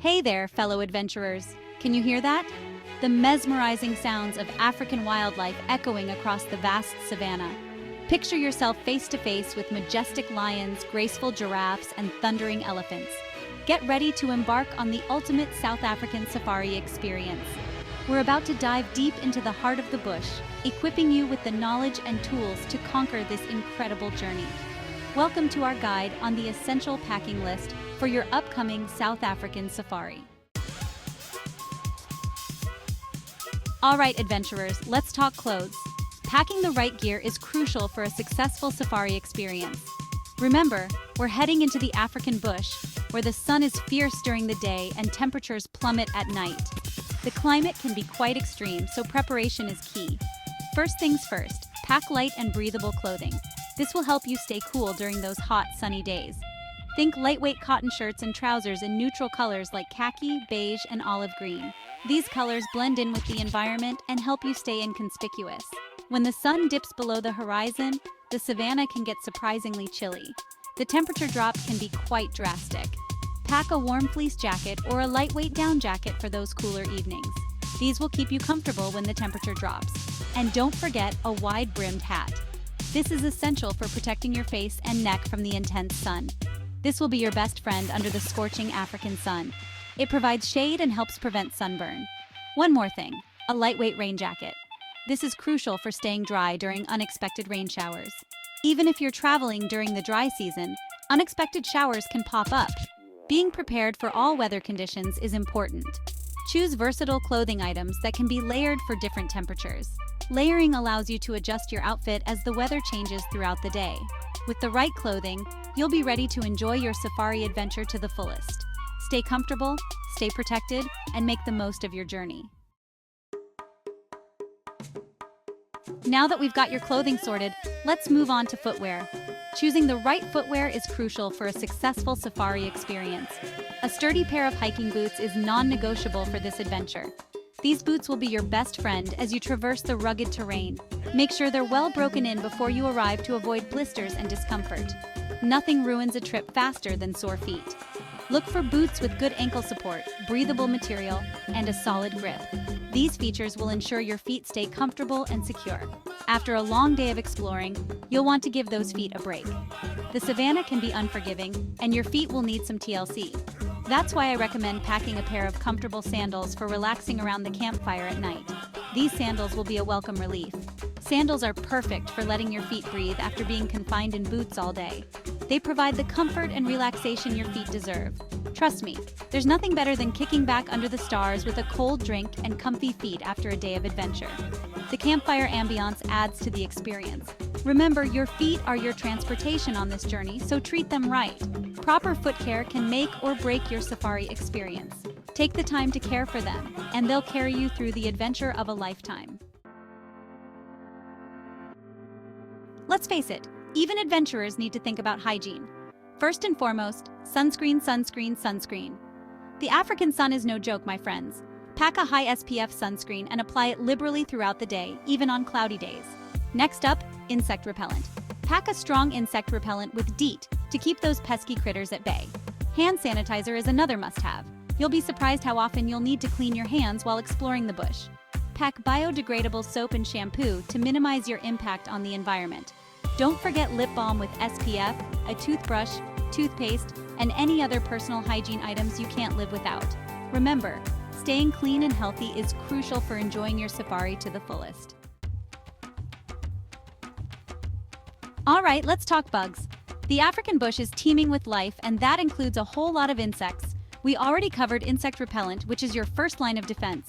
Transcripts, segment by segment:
Hey there, fellow adventurers. Can you hear that? The mesmerizing sounds of African wildlife echoing across the vast savanna. Picture yourself face to face with majestic lions, graceful giraffes, and thundering elephants. Get ready to embark on the ultimate South African safari experience. We're about to dive deep into the heart of the bush, equipping you with the knowledge and tools to conquer this incredible journey. Welcome to our guide on the essential packing list for your upcoming South African safari. All right, adventurers, let's talk clothes. Packing the right gear is crucial for a successful safari experience. Remember, we're heading into the African bush, where the sun is fierce during the day and temperatures plummet at night. The climate can be quite extreme, so preparation is key. First things first, pack light and breathable clothing. This will help you stay cool during those hot, sunny days. Think lightweight cotton shirts and trousers in neutral colors like khaki, beige, and olive green. These colors blend in with the environment and help you stay inconspicuous. When the sun dips below the horizon, the savanna can get surprisingly chilly. The temperature drop can be quite drastic. Pack a warm fleece jacket or a lightweight down jacket for those cooler evenings. These will keep you comfortable when the temperature drops. And don't forget a wide-brimmed hat. This is essential for protecting your face and neck from the intense sun. This will be your best friend under the scorching African sun. It provides shade and helps prevent sunburn. One more thing, a lightweight rain jacket. This is crucial for staying dry during unexpected rain showers. Even if you're traveling during the dry season, unexpected showers can pop up. Being prepared for all weather conditions is important. Choose versatile clothing items that can be layered for different temperatures. Layering allows you to adjust your outfit as the weather changes throughout the day. With the right clothing, you'll be ready to enjoy your safari adventure to the fullest. Stay comfortable, stay protected, and make the most of your journey. Now that we've got your clothing sorted, let's move on to footwear. Choosing the right footwear is crucial for a successful safari experience. A sturdy pair of hiking boots is non-negotiable for this adventure. These boots will be your best friend as you traverse the rugged terrain. Make sure they're well broken in before you arrive to avoid blisters and discomfort. Nothing ruins a trip faster than sore feet. Look for boots with good ankle support, breathable material, and a solid grip. These features will ensure your feet stay comfortable and secure. After a long day of exploring, you'll want to give those feet a break. The savanna can be unforgiving, and your feet will need some TLC. That's why I recommend packing a pair of comfortable sandals for relaxing around the campfire at night. These sandals will be a welcome relief. Sandals are perfect for letting your feet breathe after being confined in boots all day. They provide the comfort and relaxation your feet deserve. Trust me, there's nothing better than kicking back under the stars with a cold drink and comfy feet after a day of adventure. The campfire ambiance adds to the experience. Remember, your feet are your transportation on this journey, so treat them right. Proper foot care can make or break your safari experience. Take the time to care for them, and they'll carry you through the adventure of a lifetime. Let's face it, even adventurers need to think about hygiene. First and foremost, sunscreen, sunscreen, sunscreen. The African sun is no joke, my friends. Pack a high SPF sunscreen and apply it liberally throughout the day, even on cloudy days. Next up, insect repellent. Pack a strong insect repellent with DEET to keep those pesky critters at bay. Hand sanitizer is another must-have. You'll be surprised how often you'll need to clean your hands while exploring the bush. Pack biodegradable soap and shampoo to minimize your impact on the environment. Don't forget lip balm with SPF, a toothbrush, toothpaste, and any other personal hygiene items you can't live without. Remember, staying clean and healthy is crucial for enjoying your safari to the fullest. All right, let's talk bugs. The African bush is teeming with life, and that includes a whole lot of insects. We already covered insect repellent, which is your first line of defense.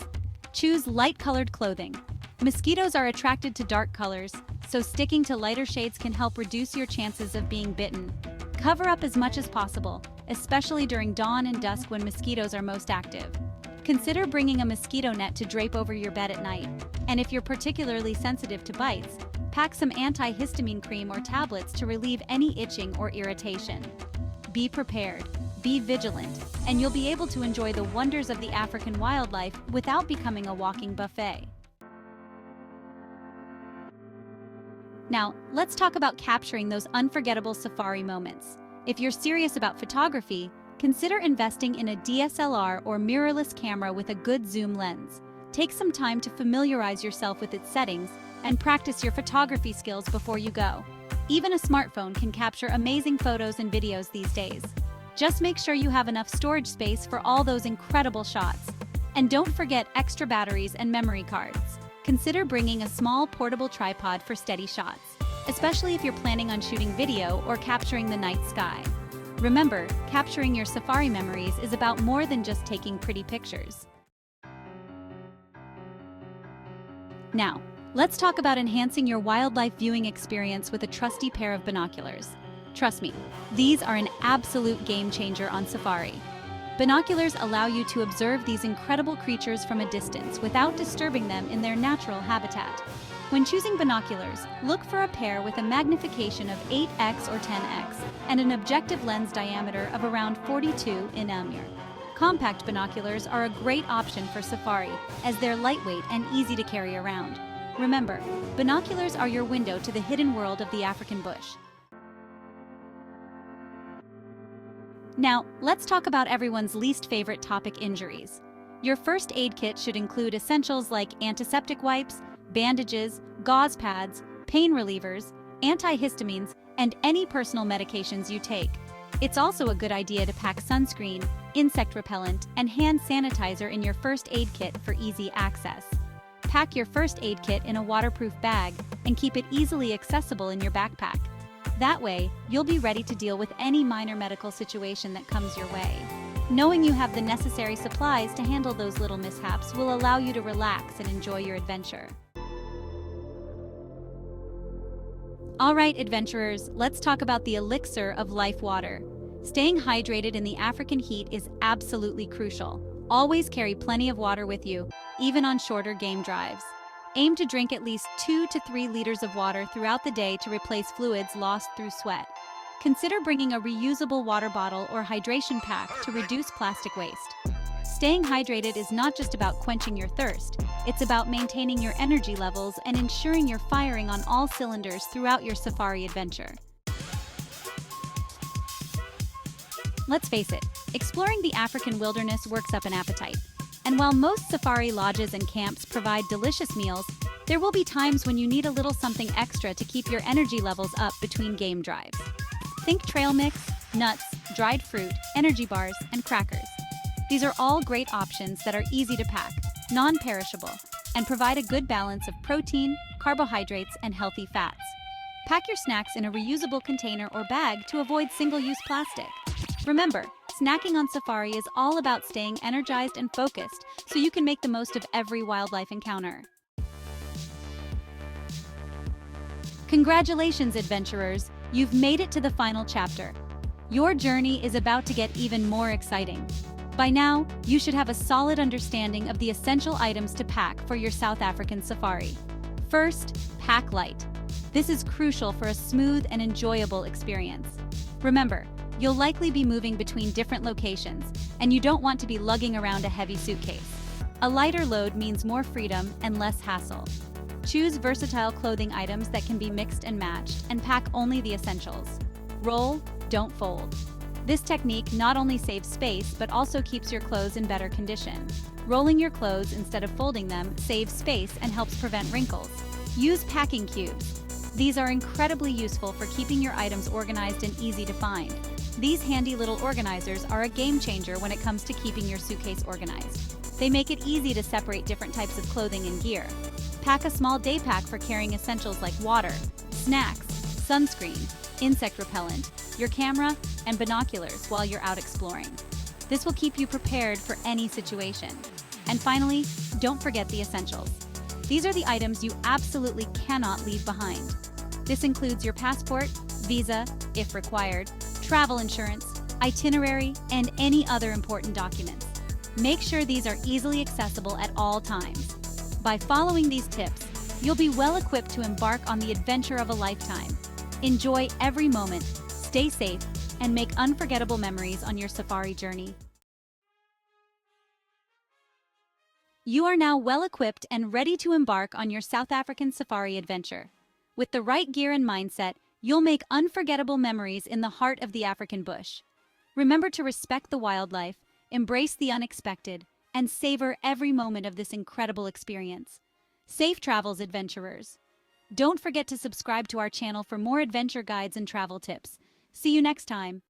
Choose light-colored clothing. Mosquitoes are attracted to dark colors, so sticking to lighter shades can help reduce your chances of being bitten. Cover up as much as possible, especially during dawn and dusk when mosquitoes are most active. Consider bringing a mosquito net to drape over your bed at night. And if you're particularly sensitive to bites, pack some antihistamine cream or tablets to relieve any itching or irritation. Be prepared, be vigilant, and you'll be able to enjoy the wonders of the African wildlife without becoming a walking buffet. Now, let's talk about capturing those unforgettable safari moments. If you're serious about photography, Consider investing in a DSLR or mirrorless camera with a good zoom lens. Take some time to familiarize yourself with its settings and practice your photography skills before you go. Even a smartphone can capture amazing photos and videos these days. Just make sure you have enough storage space for all those incredible shots. And don't forget extra batteries and memory cards. Consider bringing a small portable tripod for steady shots, especially if you're planning on shooting video or capturing the night sky. Remember, capturing your safari memories is about more than just taking pretty pictures. Now, let's talk about enhancing your wildlife viewing experience with a trusty pair of binoculars. Trust me, these are an absolute game changer on safari. Binoculars allow you to observe these incredible creatures from a distance without disturbing them in their natural habitat. When choosing binoculars, look for a pair with a magnification of 8x or 10x and an objective lens diameter of around 42 mm. Compact binoculars are a great option for safari as they're lightweight and easy to carry around. Remember, binoculars are your window to the hidden world of the African bush. Now, let's talk about everyone's least favorite topic: injuries. Your first aid kit should include essentials like antiseptic wipes, bandages, gauze pads, pain relievers, antihistamines, and any personal medications you take. It's also a good idea to pack sunscreen, insect repellent, and hand sanitizer in your first aid kit for easy access. Pack your first aid kit in a waterproof bag and keep it easily accessible in your backpack. That way, you'll be ready to deal with any minor medical situation that comes your way. Knowing you have the necessary supplies to handle those little mishaps will allow you to relax and enjoy your adventure. All right, adventurers, let's talk about the elixir of life water. Staying hydrated in the African heat is absolutely crucial. Always carry plenty of water with you, even on shorter game drives. Aim to drink at least 2 to 3 liters of water throughout the day to replace fluids lost through sweat. Consider bringing a reusable water bottle or hydration pack to reduce plastic waste. Staying hydrated is not just about quenching your thirst, it's about maintaining your energy levels and ensuring you're firing on all cylinders throughout your safari adventure. Let's face it, exploring the African wilderness works up an appetite. And while most safari lodges and camps provide delicious meals, there will be times when you need a little something extra to keep your energy levels up between game drives. Think trail mix, nuts, dried fruit, energy bars, and crackers. These are all great options that are easy to pack, non-perishable, and provide a good balance of protein, carbohydrates, and healthy fats. Pack your snacks in a reusable container or bag to avoid single-use plastic. Remember, snacking on safari is all about staying energized and focused so you can make the most of every wildlife encounter. Congratulations, adventurers! You've made it to the final chapter. Your journey is about to get even more exciting. By now, you should have a solid understanding of the essential items to pack for your South African safari. First, pack light. This is crucial for a smooth and enjoyable experience. Remember, you'll likely be moving between different locations, and you don't want to be lugging around a heavy suitcase. A lighter load means more freedom and less hassle. Choose versatile clothing items that can be mixed and matched, and pack only the essentials. Roll, don't fold. This technique not only saves space, but also keeps your clothes in better condition. Rolling your clothes instead of folding them saves space and helps prevent wrinkles. Use packing cubes. These are incredibly useful for keeping your items organized and easy to find. These handy little organizers are a game changer when it comes to keeping your suitcase organized. They make it easy to separate different types of clothing and gear. Pack a small day pack for carrying essentials like water, snacks, sunscreen, insect repellent, your camera, and binoculars while you're out exploring. This will keep you prepared for any situation. And finally, don't forget the essentials. These are the items you absolutely cannot leave behind. This includes your passport, visa, if required, travel insurance, itinerary, and any other important documents. Make sure these are easily accessible at all times. By following these tips, you'll be well equipped to embark on the adventure of a lifetime. Enjoy every moment, stay safe, and make unforgettable memories on your safari journey. You are now well equipped and ready to embark on your South African safari adventure. With the right gear and mindset, you'll make unforgettable memories in the heart of the African bush. Remember to respect the wildlife, embrace the unexpected, and savor every moment of this incredible experience. Safe travels, adventurers! Don't forget to subscribe to our channel for more adventure guides and travel tips. See you next time.